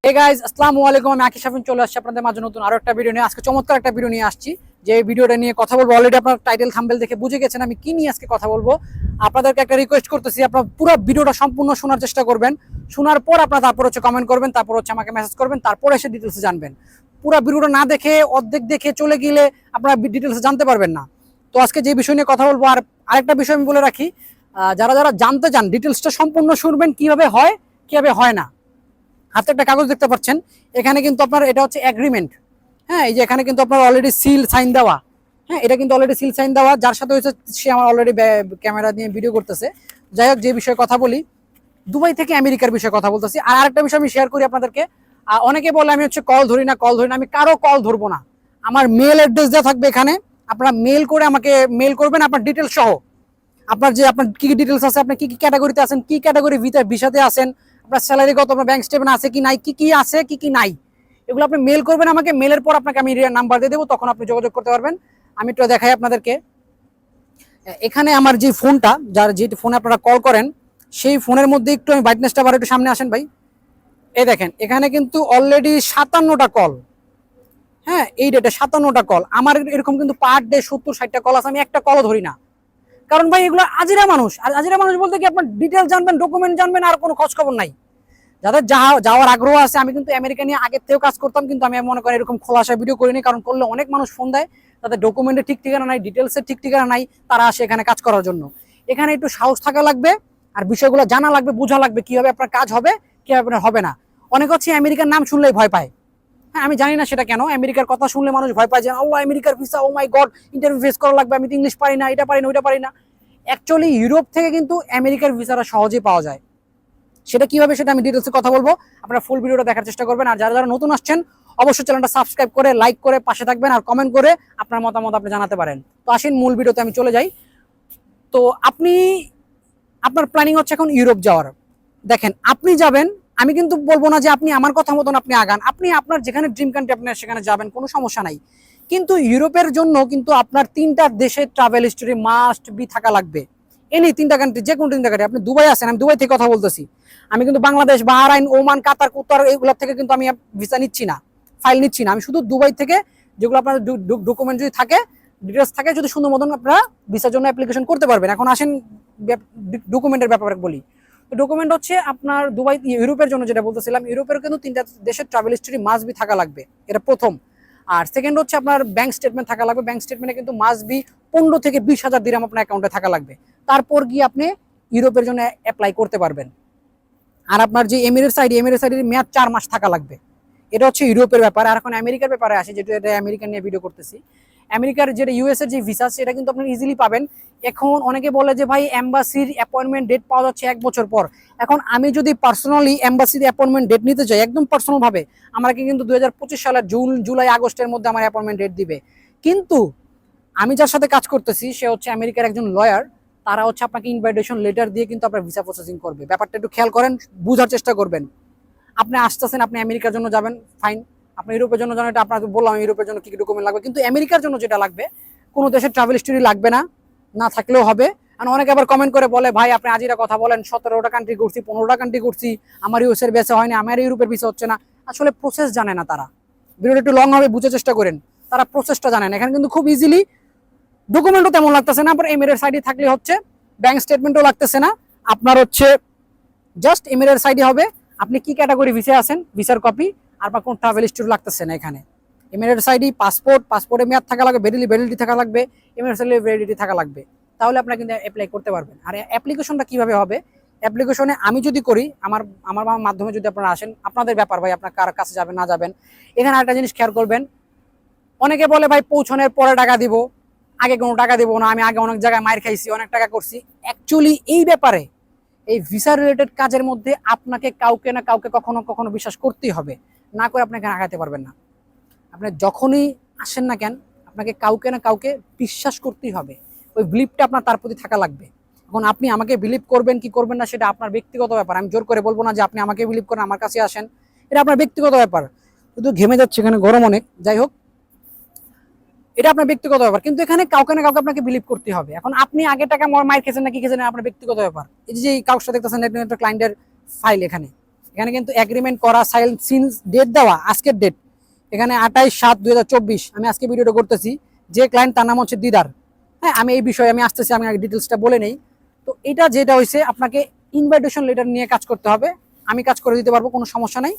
Hey guys, আসসালামু আলাইকুম। আমি আকিব শাফিন চলে আসছি আপনাদের মাঝে নতুন আরো একটা ভিডিও নিয়ে। আজকে চমৎকার একটা ভিডিও নিয়ে আসছি, যে ভিডিওটা নিয়ে কথা বলবো। অলরেডি আপনার টাইটেল থাম্বনেল দেখে বুঝে গেছেন আমি কি নিয়ে আজকে কথা বলবো। আপনাদেরকে একটা রিকোয়েস্ট করতেছি, আপনারা পুরো ভিডিওটা সম্পূর্ণ শোনার চেষ্টা করবেন। শোনার পর আপনারা তারপর কমেন্ট করবেন, তারপর আমাকে মেসেজ করবেন, তারপর এসে ডিটেলসে জানবেন। পুরো ভিডিওটা না দেখে অর্ধেক দেখে চলে গেলে আপনারা ডিটেলসে জানতে পারবেন না। তো আজকে যে বিষয় নিয়ে কথা বলবো, আর আরেকটা বিষয় আমি বলে রাখি, যারা যারা জানতে চান ডিটেলসটা সম্পূর্ণ শুনবেন, কিভাবে হয় কিভাবে হয় না। হাতে একটা কাগজ দেখতে পাচ্ছেন, এখানে কিন্তু আপনার এটা হচ্ছে এগ্রিমেন্ট। হ্যাঁ, এই যে এখানে কিন্তু আপনার অলরেডি সিল সাইন দেওয়া। হ্যাঁ, এটা কিন্তু অলরেডি সিল সাইন দেওয়া, যার সাথে হচ্ছে সে আমার অলরেডি ক্যামেরা দিয়ে ভিডিও করতেছে। যাই হোক, যে বিষয়ে কথা বলি, দুবাই থেকে আমেরিকার বিষয়ে কথা বলতেছি। আর আরেকটা বিষয় আমি শেয়ার করি আপনাদেরকে। অনেকে বলে আমি হচ্ছে কল ধরি না। আমি কারো কল ধরবো না। আমার মেল অ্যাড্রেস দেওয়া থাকবে এখানে, আপনারা মেল করে আমাকে মেল করবেন আপনার ডিটেলস সহ। আপনার কি কি ডিটেলস আছে, আপনি কি কি ক্যাটাগরিতে আছেন, কি ক্যাটাগরি ভিসাতে আছেন, আপনার স্যালারি কত, আপনার ব্যাংক স্টেটমেন্ট আছে কি নাই, কি কি আছে কি কি নাই, এগুলো আপনি মেল করবেন আমাকে। মেলের পর আপনাকে আমি নাম্বার দিয়ে দেবো, তখন আপনি যোগাযোগ করতে পারবেন। আমি একটু দেখাই আপনাদেরকে। এখানে আমার যে ফোনটা, যে ফোনে আপনারা কল করেন, সেই ফোনের মধ্যে একটু আমি ব্রাইটনেসটা আবার একটু সামনে আসেন ভাই। এই দেখেন, এখানে কিন্তু অলরেডি 57টা কল। হ্যাঁ, এই ডেটে 57টা কল আমার। এরকম কিন্তু পার ডে 70-60টা কল আছে, আমি একটা কলও ধরি না। কারণ ভাই এগুলো আজিরা মানুষ। আর আজিরা মানুষ বলতে কি, আপনার ডিটেল জানবেন, ডকুমেন্ট জানবেন, আর কোনো খোঁজ খবর নাই। যাদের যাওয়ার আগ্রহ আছে, আমি কিন্তু আমেরিকা নিয়ে আগের থেকেও কাজ করতাম, কিন্তু আমি মনে করি এরকম খোলাসা ভিডিও করিনি। কারণ করলে অনেক মানুষ ফোন দেয়, তাদের ডকুমেন্টে ঠিক ঠিকানা নাই, ডিটেলসের ঠিক ঠিকানা নাই, তারা আসে এখানে কাজ করার জন্য। এখানে একটু সাহস থাকা লাগবে, আর বিষয়গুলো জানা লাগবে, বোঝা লাগবে কিভাবে আপনার কাজ হবে, কিভাবে আপনার হবে না। অনেক হচ্ছে আমেরিকার নাম শুনলেই ভয় পায়। হ্যাঁ, আমি জানি না সেটা কেন। আমেরিকার কথা শুনলে মানুষ ভয় পায়, যে আল্লাহ আমেরিকার ভিসা, ও মাই গড, ইন্টারভিউ ফেস করা লাগবে, আমি তো ইংলিশ পারি না, এটা পারি না, ওইটা পারি না। অ্যাকচুয়ালি ইউরোপ থেকে কিন্তু আমেরিকার ভিসাটা সহজেই পাওয়া যায়। সেটা কিভাবে, সেটা আমি ডিটেলসে কথা বলবো। আপনারা ফুল ভিডিওটা দেখার চেষ্টা করবেন। আর যারা যারা নতুন আসছেন, অবশ্যই চ্যানেলটা সাবস্ক্রাইব করে লাইক করে পাশে থাকবেন, আর কমেন্ট করে আপনার মতামত আপনি জানাতে পারেন। তো আসেন মূল ভিডিওতে আমি চলে যাই। তো আপনার প্ল্যানিং হচ্ছে এখন ইউরোপ যাওয়ার। দেখেন, আপনি যাবেন, আমি কিন্তু বলবো না যে আপনি আমার কথা মতন আপনি আগান। আপনি আপনার যেখানে ড্রিম কান্ট্রি আপনি সেখানে যাবেন, কোনো সমস্যা নাই। কিন্তু ইউরোপের জন্য কিন্তু আপনার 3টা দেশের ট্রাভেল হিস্টোরি মাস্ট বি থাকা লাগবে। এনি 3টা কান্ট্রি, যে কোনো 3টা কান্ট্রি। আপনি দুবাই আছেন, আমি দুবাই থেকে কথা বলতেছি। আমি কিন্তু বাংলাদেশ, বাহরাইন, ওমান, কাতার, কুতার এগুলো থেকে কিন্তু আমি ভিসা নিচ্ছি না, ফাইল নিচ্ছি না। আমি শুধু দুবাই থেকে যেগুলো আপনার ডকুমেন্ট যদি থাকে, ডিটেলস থাকে, যদি সুন্দর মতন আপনারা ভিসার জন্য অ্যাপ্লিকেশন করতে পারবেন। এখন আসেন ডকুমেন্টের ব্যাপারে বলি। ডকুমেন্ট হচ্ছে আপনার দুবাই, ইউরোপের জন্য যেটা বলতেছিলাম, ইউরোপের কিন্তু 3টা দেশের ট্রাভেল হিস্টরি মাস্ট বি থাকা লাগবে, এটা প্রথম। আর সেকেন্ড হচ্ছে আপনার ব্যাংক স্টেটমেন্ট থাকা লাগবে। ব্যাংক স্টেটমেন্টে কিন্তু মাস্ট বি 15 থেকে 20,000 দিরহাম আপনার অ্যাকাউন্টে থাকা লাগবে। তারপর গিয়ে আপনি ইউরোপের জন্য অ্যাপ্লাই করতে পারবেন। আর আপনার যে এমিরেটস আইডির মেয়াদ 4 মাস থাকা লাগবে। এটা হচ্ছে ইউরোপের ব্যাপার। আর এখন আমেরিকার ব্যাপারে আসে, যেটা এটা আমেরিকা নিয়ে ভিডিও করতেছি। আমেরিকার যেটা ইউএস এর যে ভিসা, সেটা কিন্তু আপনি ইজিলি পাবেন। এখন অনেকে বলে যে ভাই এম্বাসির অ্যাপয়েন্টমেন্ট ডেট পাওয়া যাচ্ছে 1 বছর পর। এখন আমি যদি পার্সোনালি এম্বাসির অ্যাপয়েন্টমেন্ট ডেট নিতে চাই, একদম পার্সোনাল ভাবে, আমাকে কিন্তু 2025 সালের জুলাই আগস্টের মধ্যে আমার অ্যাপয়েন্টমেন্ট ডেট দিবে। কিন্তু আমি যার সাথে কাজ করতেছি, সে হচ্ছে আমেরিকার একজন লয়ার। তারা হচ্ছে আপনাকে ইনভাইটেশন লেটার দিয়ে কিন্তু আপনার ভিসা প্রসেসিং করবে। ব্যাপারটা একটু খেয়াল করেন, বুঝার চেষ্টা করবেন। আপনি আসতেছেন, আপনি আমেরিকার জন্য যাবেন, ফাইন। আপনি ইউরোপের জন্য যাবেন, এটা আপনাকে বললাম ইউরোপের জন্য কি কি ডকুমেন্ট লাগবে। কিন্তু আমেরিকার জন্য যেটা লাগবে, কোনো দেশের ট্রাভেল হিস্টোরি লাগবে না, না থাকলেও হবে। আর অনেকে আবার কমেন্ট করে বলে, ভাই আপনি আজিরা কথা বলেন, 17টা কান্ট্রি ঘুরছি, 15টা কান্ট্রি ঘুরছি, আমার ইউএসের ভিসা হয়নি, আমার ইউরোপের ভিসা হচ্ছে না। আসলে প্রসেস জানে না তারা। ভিডিওটা একটু লং হবে, বুঝার চেষ্টা করেন। তারা প্রসেসটা জানেন। এখানে কিন্তু খুব ইজিলি, ডকুমেন্টও তেমন লাগতেছে না, আবার এমিরেটস আইডি থাকলে হচ্ছে, ব্যাংক স্টেটমেন্টও লাগতেছে না, আপনার হচ্ছে জাস্ট এমিরেটস আইডি হবে। আপনি কি ক্যাটাগরি ভিসা আছেন, ভিসার কপি, আর বা কোনো ট্রাভেল হিস্টোরি লাগতেছে না। এখানে এমিরেটস আইডি, পাসপোর্টের মেয়াদ থাকা লাগবে, ভ্যালিডিটি থাকা লাগবে, এমিরেটস আইডি ভ্যালিডিটি থাকা লাগবে। তাহলে আপনারা কিন্তু অ্যাপ্লাই করতে পারবেন। আর অ্যাপ্লিকেশনটা কিভাবে হবে, অ্যাপ্লিকেশনে আমি যদি করি, আমার আমার মাধ্যমে যদি আপনারা আসেন, আপনাদের ব্যাপার ভাই, আপনার কার কাছে যাবেন না যাবেন। এখানে একটা জিনিস খেয়াল করবেন, অনেকে বলে ভাই পৌঁছানোর পরে টাকা দিব, আগে কোনো টাকা দিব না, আমি আগে অনেক জায়গায় মাইর খাইছি, অনেক টাকা করছি। অ্যাকচুয়ালি এই ব্যাপারে, এই ভিসা রিলেটেড কাজের মধ্যে আপনাকে কাউকে না কাউকে কখনো কখনো বিশ্বাস করতেই হবে, না করে আপনি এখানে আগাতে পারবেন না। আপনি যখনই আসেন না কেন, আপনাকে কাউকে না কাউকে বিশ্বাস করতেই হবে। ওই বিলিভটা আপনার তার প্রতি থাকা লাগবে। এখন আপনি আমাকে বিলিভ করবেন কি করবেন না, সেটা আপনার ব্যক্তিগত ব্যাপার। আমি জোর করে বলবো না যে আপনি আমাকে বিলিভ করেন, আমার কাছে আসেন, এটা আপনার ব্যক্তিগত ব্যাপার। শুধু ঘেমে যাচ্ছে, এখানে গরম অনেক। যাই হোক, এটা আপনার ব্যক্তিগত ব্যাপার, কিন্তু এখানে কাউকে না কাউকে আপনাকে বিলিভ করতে হবে। এখন আপনি আগে টাকা মার খেয়েছেন নাকি খেয়েছেন, আপনার ব্যক্তিগত ব্যাপার। এই যে কাগজটা দেখতেছেন, একটা ক্লায়েন্টের ফাইল, এখানে এখানে কিন্তু এগ্রিমেন্ট করা সিন্স ডেট দেওয়া, আজকের ডেট এখানে 28/7/2024। আমি আজকে ভিডিওটা করতেছি। যে ক্লায়েন্ট তার নাম হচ্ছে দিদার। হ্যাঁ, আমি এই বিষয়ে আমি আসতেছি, আমি আগে ডিটেলসটা বলে নেই। তো এটা যেটা হয়েছে, আপনাকে ইনভাইটেশন লেটার নিয়ে কাজ করতে হবে। আমি কাজ করে দিতে পারবো, কোনো সমস্যা নাই।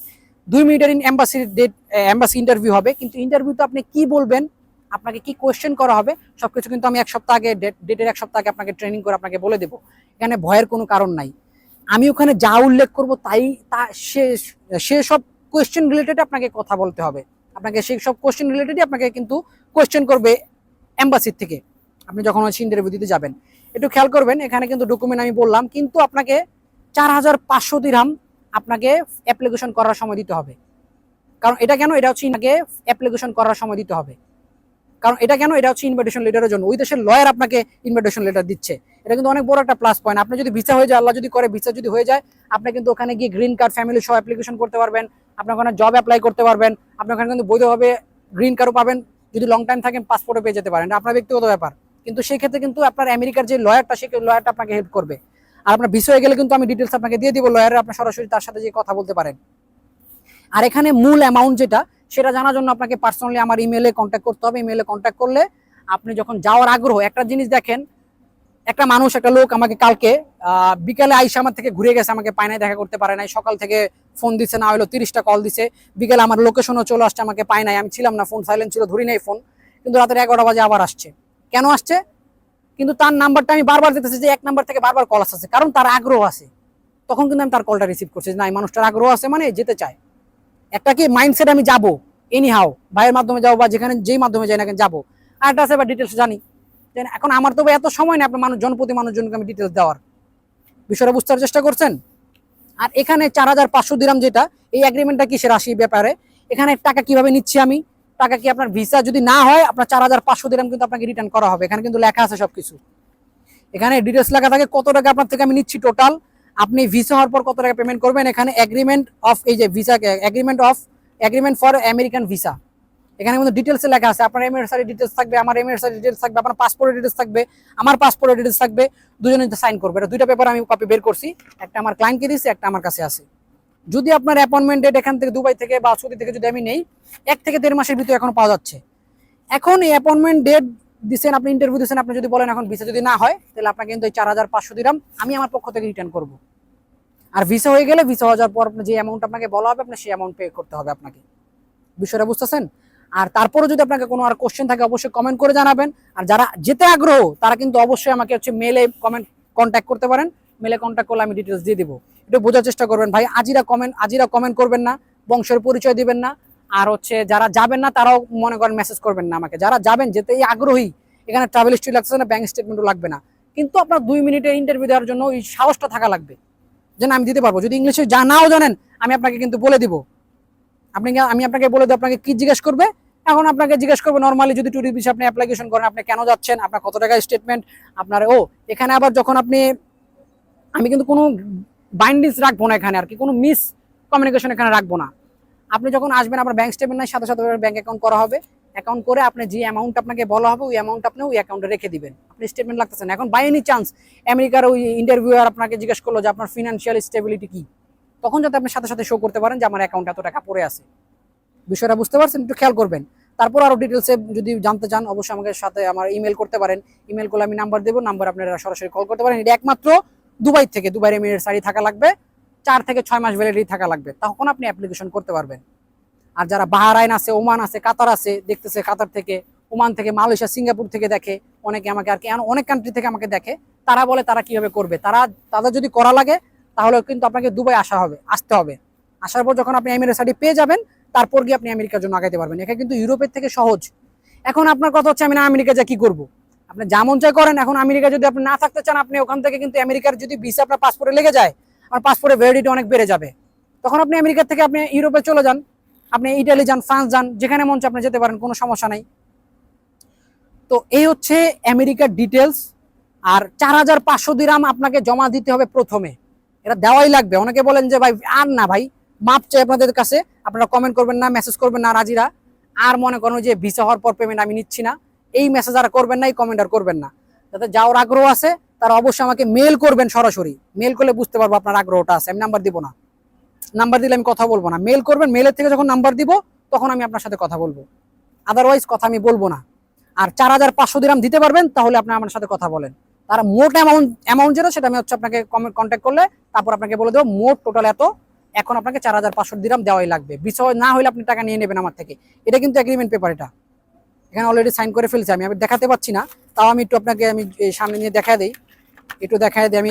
2 মিনিটের এম্বাসির ডেট, এম্বাসি ইন্টারভিউ হবে। কিন্তু ইন্টারভিউতে আপনি কি বলবেন, আপনাকে কি কোয়েশ্চেন করা হবে, সবকিছু কিন্তু আমি 1 সপ্তাহ আগে, ডেটের 1 সপ্তাহ আগে আপনাকে ট্রেনিং করে আপনাকে বলে দেবো। এখানে ভয়ের কোনো কারণ নাই। আমি ওখানে যা উল্লেখ করব তাই সে সব কোয়েশ্চেন রিলেটেড আপনাকে কথা বলতে হবে। আপনাকে সেই সব কোয়েশ্চেন রিলেটেডই আপনাকে কিন্তু কোয়েশ্চেন করবে এম্বাসির থেকে, আপনি যখন হচ্ছে ইন্টারভিউ দিতে যাবেন। একটু খেয়াল করবেন, এখানে কিন্তু ডকুমেন্ট আমি বললাম, কিন্তু আপনাকে 4,500 দিরহাম আপনাকে অ্যাপ্লিকেশন করার সময় দিতে হবে। কারণ এটা কেন, এটা হচ্ছে আপনাকে অ্যাপ্লিকেশন করার সময় দিতে হবে। কারণ এটা কেন, এটা হচ্ছে ইনভাইটেশন লেটারের জন্য। ওই দেশের লয়ার আপনাকে ইনভাইটেশন লেটার দিচ্ছে। এটা কিন্তু অনেক বড় একটা প্লাস পয়েন্ট। আপনি যদি ভিসা হয়ে যায়, আল্লাহ যদি করে ভিসা যদি হয়ে যায়, আপনি কিন্তু ওখানে গিয়ে গ্রিন কার্ড ফ্যামিলি সহ অ্যাপ্লিকেশন করতে পারবেন। আপনি ওখানে জব অ্যাপ্লাই করতে পারবেন। আপনি ওখানে কিন্তু বৈধভাবে গ্রিন কার্ডও পাবেন। যদি লং টাইম থাকেন পাসপোর্টও পেয়ে যেতে পারেন, এটা আপনার ব্যক্তিগত ব্যাপার। কিন্তু সেই ক্ষেত্রে কিন্তু আপনার আমেরিকার যে লয়ারটা, সেই লয়ারটা আপনাকে হেল্প করবে। আর আপনার ভিসা হয়ে গেলে কিন্তু আমি ডিটেলস আপনাকে দিয়ে দিব লয়ারের, আপনি সরাসরি তার সাথে যে কথা বলতে পারেন। আর এখানে মূল অ্যামাউন্ট যেটা, সেটা জানার জন্য আপনাকে পার্সোনালি আমার ইমেলে কন্ট্যাক্ট করতে হবে। ইমেলে কন্ট্যাক্ট করলে আপনি যখন যাওয়ার আগ্রহ, একটা জিনিস দেখেন, একটা মানুষ, একটা লোক আমাকে কালকে বিকালে আইসা আমার থেকে ঘুরে গেছে, আমাকে পায় নাই, দেখা করতে পারে নাই। সকাল থেকে ফোন দিচ্ছে, না হলো 30টা কল দিছে। বিকেলে আমার লোকেশনও চলে আসছে, আমাকে পায় নাই, আমি ছিলাম না, ফোন সাইলেন্ট ছিল, ধরি নাই ফোন। কিন্তু রাতের 11টা বাজে আবার আসছে। কেন আসছে? কিন্তু তার নাম্বারটা আমি বারবার দিতেছি যে 1 নাম্বার থেকে বারবার কল আসছে, কারণ তার আগ্রহ আছে। তখন কিন্তু আমি তার কলটা রিসিভ করছি, না এই মানুষটার আগ্রহ আছে, মানে যেতে চায়। একটা কি মাইন্ডসেট, আমি যাবো এনি হাও, ভাইয়ের মাধ্যমে যাবো বা যেখানে যেই মাধ্যমে যাই না কেন যাবো। আর একটা আছে বা ডিটেলস জানি। এখন আমার তো এত সময় নেই আপনার মানুষ, জনপ্রতি মানুষজনকে আমি ডিটেলস দেওয়ার। বিষয়টা বুঝতে চেষ্টা করছেন? আর এখানে 4,500 দিরহাম যেটা, এই এগ্রিমেন্টটা কিসের রাশি ব্যাপারে। এখানে টাকা কিভাবে নিচ্ছি আমি, টাকা কি আপনার ভিসা যদি না হয়, আপনার 4,500 দিরহাম কিন্তু আপনাকে রিটার্ন করা হবে। এখানে কিন্তু লেখা আছে সবকিছু, এখানে ডিটেলস লেখা থাকে কত টাকা আপনার থেকে আমি নিচ্ছি টোটাল, আপনি ভিসা হওয়ার পর কত টাকা পেমেন্ট করবেন। এখানে এগ্রিমেন্ট অফ, এই যে visa, agreement for American visa, এখানে কিন্তু ডিটেলসে লেখা আছে। আপনার এমএসআর ডিটেলস থাকবে, আমার এমএসআর ডিটেলস থাকবে, আপনার পাসপোর্টের ডিটেলস থাকবে, আমার পাসপোর্টের ডিটেলস থাকবে। দুজনে সাইন করবে। এটা 2টা পেপার আমি কপি বের করছি, একটা আমার ক্লায়েন্টকে দিয়েছি, একটা আমার কাছে আছে। যদি আপনার অ্যাপয়েন্টমেন্ট ডেট এখান থেকে দুবাই থেকে বা সৌদি থেকে যদি আমি নেই, 1 থেকে 1.5 মাসের ভিতরে এখন পাওয়া যাচ্ছে। এখন এই অ্যাপয়েন্টমেন্ট ডেট দিচ্ছেন, আপনি ইন্টারভিউ দিচ্ছেন, আপনি যদি বলেন এখন ভিসা যদি না হয়, তাহলে আপনাকে কিন্তু এই 4,500 দিরহাম আমি আমার পক্ষ থেকে রিটার্ন করব। আর ভিসা হয়ে গেলে, ভিসা হয়ে যাওয়ার পর যে অ্যামাউন্ট আপনাকে বলা হবে, আপনি সেই অ্যামাউন্ট পে করতে হবে আপনাকে। বিষয়টা বুঝতেছেন? আর তারপরে যদি আপনাকে কোনো আর কোশ্চেন থাকে, অবশ্যই কমেন্ট করে জানাবেন। আর যারা যেতে আগ্রহ, তারা কিন্তু অবশ্যই আমাকে হচ্ছে মেলে কন্ট্যাক্ট করতে পারেন। মেলে কন্ট্যাক্ট করলে আমি ডিটেলস দিয়ে দিব। একটু বোঝার চেষ্টা করবেন ভাই, আজিরা কমেন্ট করবেন না, বংশের পরিচয় দিবেন না। আর হচ্ছে যারা যাবেন না, তারাও মনে করেন মেসেজ করবেন না আমাকে। যারা যাবেন, যেতে আগ্রহী, এখানে ট্রাভেল হিস্ট্রি লাগছে না, ব্যাংক স্টেটমেন্টও লাগবে না। কিন্তু আপনার 2 মিনিটে ইন্টারভিউ দেওয়ার জন্য ওই সাহসটা থাকা লাগবে, যেন আমি দিতে পারবো। যদি ইংলিশে নাও জানেন, আমি আপনাকে কিন্তু বলে দিব। আমি আপনাকে বলে দেবো আপনাকে কি জিজ্ঞেস করবে। এখন আপনাকে জিজ্ঞেস করবে নর্মালি, যদি ট্যুরিস্ট ভিসা আপনি অ্যাপ্লিকেশন করেন, আপনি কেন যাচ্ছেন, আপনার কত টাকা স্টেটমেন্ট, আপনার এখানে আবার যখন আপনি, আমি কিন্তু কোনো বাইন্ডিংস রাখবো না এখানে, আর কি কোনো মিস কমিউনিকেশন এখানে রাখবো না। আপনি যখন আসবেন, আপনার ব্যাংক স্টেটমেন্ট নাই, সাথে সাথে ব্যাংক অ্যাকাউন্ট করা হবে। অ্যাকাউন্ট করে আপনি যে অ্যামাউন্ট আপনাকে বলা হবে, ওই অ্যামাউন্ট আপনি ওই অ্যাকাউন্টে রেখে দিবেন। আপনি স্টেটমেন্ট লাগতেছে না। এখন বাই এনি চান্স আমেরিকার ওই ইন্টারভিউয়ার আপনাকে জিজ্ঞেস করলো যে আপনার ফিনান্সিয়াল স্টেবিলিটি কি, তখন যাতে আপনি সাথে সাথে শো করতে পারেন যে আমার অ্যাকাউন্টে এত টাকা পড়ে আছে। বিষয়টা বুঝতে পারছেন? একটু খেয়াল করবেন। তারপর আরো ডিটেলসে যদি জানতে চান, অবশ্যই আমাকে সাথে আমার ইমেল করতে পারেন। ইমেল করলে আমি নাম্বার দেবো, নাম্বার আপনারা সরাসরি কল করতে পারেন। এটা একমাত্র দুবাই থেকে, দুবাই এমিরেটস থাকা লাগবে, 4 থেকে 6 মাস ভ্যালিডিটি থাকা লাগবে, তখন আপনি অ্যাপ্লিকেশন করতে পারবেন। আর যারা বাহরাইন আছে, ওমান আছে, কাতার আছে, দেখতেছে কাতার থেকে, ওমান থেকে, মালয়েশিয়া, সিঙ্গাপুর থেকে দেখে অনেকে আমাকে, আর কি অনেক কান্ট্রি থেকে আমাকে দেখে, তারা বলে তারা কিভাবে করবে। তাদের যদি করা লাগে, তাহলে কিন্তু আপনাকে দুবাই আসতে হবে। আসার পর যখন আপনি এমিরেটস পেয়ে যাবেন, তারপর গিয়ে আপনি আমেরিকার জন্য আগাইতে পারবেন। এটা কিন্তু ইউরোপের থেকে সহজ। এখন আপনার কথা হচ্ছে, আমি না আমেরিকা যা কি করবো, আপনি যা মন চাই করেন। এখন আমেরিকা যদি আপনি না থাকতে চান, আপনি ওখান থেকে কিন্তু আমেরিকার যদি ভিসা আপনার পাসপোর্টে লেগে যায়, আর পাসপোর্টের ভ্যালিডিটি অনেক বেড়ে যাবে, তখন আপনি আমেরিকা থেকে আপনি ইউরোপে চলে যান, আপনি ইটালি যান, ফ্রান্স যান, যেখানে মন চায় আপনি যেতে পারেন, কোনো সমস্যা নাই। তো এই হচ্ছে আমেরিকার ডিটেলস। আর 4,500 দিরহাম আপনাকে জমা দিতে হবে প্রথমে, এটা দেওয়াই লাগবে। অনেকে বলেন যে ভাই আর না, ভাই মাপ চাই আপনাদের কাছে, আপনারা কমেন্ট করবেন না, মেসেজ করবেন না রাজিরা। আর মনে করেন যে ভিসা হওয়ার পর পেমেন্ট আমি নিচ্ছি না, এই মেসেজ আর করবেন না, এই কমেন্ট আর করবেন না। যাতে যাওয়ার আগ্রহ আছে তারা অবশ্যই আমাকে মেল করবেন, সরাসরি মেল করলে বুঝতে পারবো আপনার আগ্রহটা আছে, আমি নাম্বার দিব না। নাম্বার দিলে আমি কথা বলবো না। মেল করবেন, মেলের থেকে যখন নাম্বার দিব তখন আমি আপনার সাথে কথা বলবো, আদারওয়াইজ কথা আমি বলবো না। আর 4,500 দিরহাম দিতে পারবেন তাহলে আপনি আমার সাথে কথা বলেন। তারা মোট অ্যামাউন্ট যেটা সেটা আমি হচ্ছে আপনাকে কন্ট্যাক্ট করলে তারপর আপনাকে বলে দেবো মোট টোটাল এত, এখন আপনাকে 4,500 দিরহাম দেওয়াই লাগবে। বিষয় না হলে আপনি টাকা নিয়ে নেবেন আমার থেকে। এটা কিন্তু এগ্রিমেন্ট পেপার, এটা এখানে অলরেডি সাইন করে ফেলছি আমি দেখাতে পাচ্ছি না, তাও আমি একটু আপনাকে আমি সামনে নিয়ে দেখা দিই, একটু দেখা দিই। আমি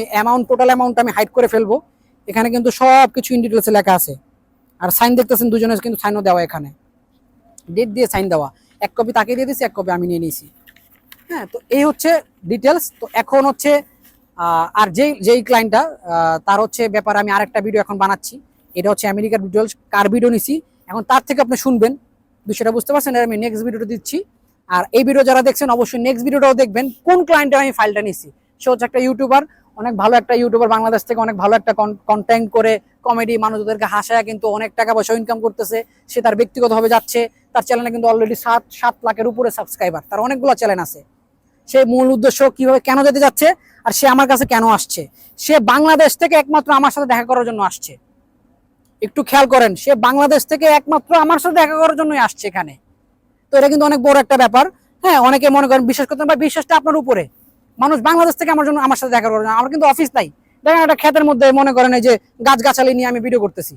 টোটাল অ্যামাউন্ট আমি হাইড করে ফেলবো। এখানে কিন্তু সব কিছু ইন ডিটেলসে লেখা আছে। আর সাইন দেখতেছেন দুজনের কিন্তু সাইনও দেওয়া, এখানে ডেট দিয়ে সাইন দেওয়া। এক কপি তাকে দিয়ে দিয়েছি, এক কপি আমি নিয়ে নিয়েছি। হ্যাঁ, তো এই হচ্ছে ডিটেলস। তো এখন হচ্ছে আর যেই ক্লায়েন্টটা তার হচ্ছে ব্যাপারে আমি আরেকটা ভিডিও এখন বানাচ্ছি। এটা হচ্ছে আমেরিকার ডিটেলস, কার ভিডিও নিছি এখন তার থেকে আপনি শুনবেন, বিষয়টা বুঝতে পারছেন। আমি নেক্সট ভিডিওটা দিচ্ছি। আর এই ভিডিও যারা দেখছেন অবশ্যই নেক্সট ভিডিওটাও দেখবেন, কোন ক্লায়েন্টের আমি ফাইলটা নিছি। সে হচ্ছে একটা ইউটিউবার, অনেক ভালো একটা ইউটিউবার, বাংলাদেশ থেকে অনেক ভালো একটা কন্টেন্ট করে কমেডি মানুষদেরকে হাসায় কিন্তু অনেক টাকা পয়সা ইনকাম করতেছে। সে তার ব্যক্তিগতভাবে যাচ্ছে, তার চ্যানেলে কিন্তু অলরেডি 7 লাখের উপরে সাবস্ক্রাইবার, তার অনেকগুলো চ্যানেল আছে। সে মূল উদ্দেশ্য কিভাবে কেন যেতে যাচ্ছে আর সে আমার কাছে কেন আসছে, সে বাংলাদেশ থেকে একমাত্র আমার সাথে দেখা করার জন্য আসছে। একটু খেয়াল করেন, সে বাংলাদেশ থেকে একমাত্র আমার সাথে দেখা করার জন্যই আসছে এখানে। তো এটা কিন্তু অনেক বড় একটা ব্যাপার। হ্যাঁ, অনেকে মনে করেন বিশ্বাস করতেন, বা বিশ্বাসটা আপনার উপরে। মানুষ বাংলাদেশ থেকে আমার সাথে দেখা করার জন্য, আমার কিন্তু অফিস নাই। দেখেন একটা ক্ষেতের মধ্যে মনে করেন এই যে গাছগাছালি নিয়ে আমি ভিডিও করতেছি,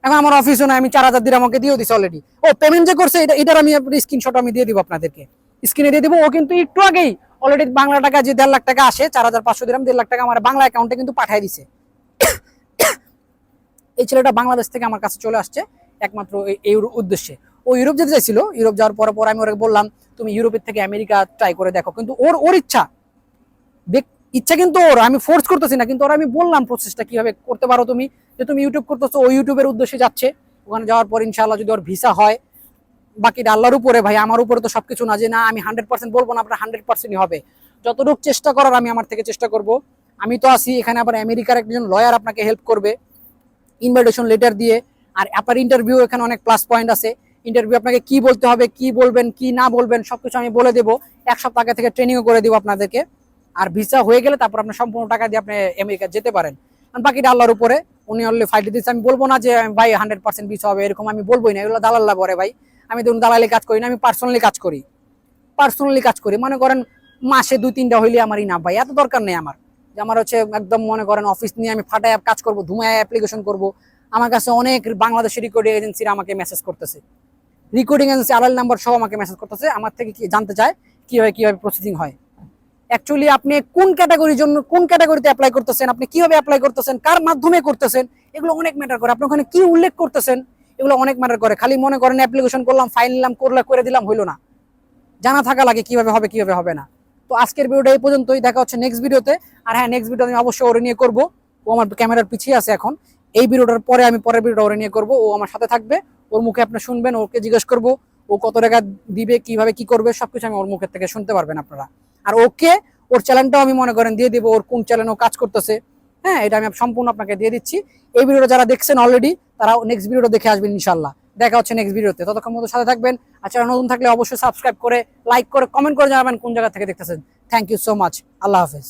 এখন আমার অফিসও নাই, আমি 4,000 দিরহাম আমাকে দিয়ে দিছি অলরেডি। ও পেমেন্ট যে করছে এটার আমি স্ক্রিনশট আমি দিয়ে দিব আপনাদেরকে, স্ক্রিনে দিয়ে দিব। ও কিন্তু একটু আগেই অলরেডি বাংলা টাকা যে 1.5 লাখ টাকা আসে, 4,500 দিরহাম 1.5 লাখ টাকা আমার বাংলা অ্যাকাউন্টে কিন্তু পাঠিয়ে দিছে। এই ছেলেটা বাংলাদেশ থেকে আমার কাছে চলে আসছে একমাত্র এই উদ্দেশ্যে। ও ইউরোপ যেতে চাইছিল, ইউরোপ যাওয়ার পর আমি ওকে বললাম তুমি ইউরোপের থেকে আমেরিকা ট্রাই করে দেখো, কিন্তু ওর ইচ্ছা কিন্তু ওর, আমি ফোর্স করতেছি না, কিন্তু ওর আমি বললাম প্রসেসটা কিভাবে করতে পারো তুমি, যে তুমি ইউটিউব করতেছো, ও ইউটিউবের উদ্দেশ্যে যাচ্ছে। ওখানে যাওয়ার পর ইনশাআল্লাহ যদি ওর ভিসা হয়, বাকিটা আল্লাহর উপরে ভাই, আমার উপরে তো সবকিছু না, যে না আমি 100% বলবো না, আপনার 100%ই হবে। যতটুকু চেষ্টা করার আমি আমার থেকে চেষ্টা করব। আমি তো আছি এখানে, আবার আমেরিকার একজন লয়ার আপনাকে হেল্প করবে ইনভাইটেশন লেটার দিয়ে। আর আপনার ইন্টারভিউ এখানে অনেক প্লাস পয়েন্ট আছে। ইন্টারভিউ আপনাকে কি বলতে হবে, কি বলবেন, কি না বলবেন, সবকিছু আমি বলে দেবো। 1 সপ্তাহ আগে থেকে ট্রেনিংও করে দিব আপনাদেরকে। আর ভিসা হয়ে গেলে তারপর আপনি সম্পূর্ণ টাকা দিয়ে আপনি আমেরিকা যেতে পারেন। বাকিটা আল্লাহর উপরে, উনি অলরেডি ফাইট দিচ্ছে। আমি বলবো না যে ভাই 100% ভিসা হবে, এরকম আমি বলবোই না, এগুলো দালাল্লা করে ভাই। আমি ধরুন দালালি কাজ করি না, আমি পার্সোনালি কাজ করি। মনে করেন মাসে 2-3টা হইলে আমারই না ভাই, এত দরকার নেই আমার যে আমার হচ্ছে একদম মনে করেন অফিস নিয়ে আমি ফাটায় কাজ করবো, ধুমায় অ্যাপ্লিকেশন করবো। আমার কাছে অনেক বাংলাদেশের রেকর্ডিং এজেন্সিরা আমাকে মেসেজ করতেছে, রেকর্ডিং এজেন্সি আলাল নাম্বার সহ আমাকে মেসেজ করতেছে, আমার থেকে কি জানতে চায় কিভাবে প্রসেসিং হয়। অ্যাকচুয়ালি আপনি কোন ক্যাটাগরিতে অ্যাপ্লাই করতেছেন, আপনি কিভাবে অ্যাপ্লাই করতেছেন, কার মাধ্যমে করতেছেন, এগুলো অনেক ম্যাটার করে। আপনি ওখানে কি উল্লেখ করতেছেন এগুলো অনেক ম্যাটার করে। খালি মনে করেন অ্যাপ্লিকেশন করলাম, ফাইল নিলাম, করে দিলাম, হইলো না। জানা থাকা লাগে কিভাবে হবে কিভাবে হবে না। তো আজকের ভিডিওটা এই পর্যন্তই, দেখা হচ্ছে নেক্সট ভিডিওতে। আর হ্যাঁ, নেক্সট ভিডিও আমি অবশ্যই ওরে নিয়ে করবো। ও আমার ক্যামেরার পিছিয়ে আছে এখন। এই ভিডিওটার পরে আমি পরের ভিডিওটা ওরে নিয়ে করবো, ও আমার সাথে থাকবে। ওর মুখে আপনি শুনবেন, ওকে জিজ্ঞেস করবো ও কত টাকা দিবে, কিভাবে কি করবে, সবকিছু আমি ওর মুখের থেকে শুনতে পারবেন আপনারা। আর ওর চ্যানেলটাও আমি মনে করেন দিয়ে দিব, ওর কোন চ্যানেল ও কাজ করতেছে। হ্যাঁ, এটা আমি সম্পূর্ণ আপনাকে দিয়ে দিচ্ছি। এই ভিডিওটা যারা দেখছেন অলরেডি, তারা নেক্সট ভিডিওটা দেখে আসবেন ইনশাল্লাহ। দেখা হচ্ছে নেক্সট ভিডিওতে, ততক্ষণ মতো সাথে থাকবেন। আর চ্যানেল নতুন থাকলে অবশ্যই সাবস্ক্রাইব করে, লাইক করে, কমেন্ট করে জানাবেন কোন জায়গা থেকে দেখতেছেন। Thank you so much. আল্লাহ হাফেজ।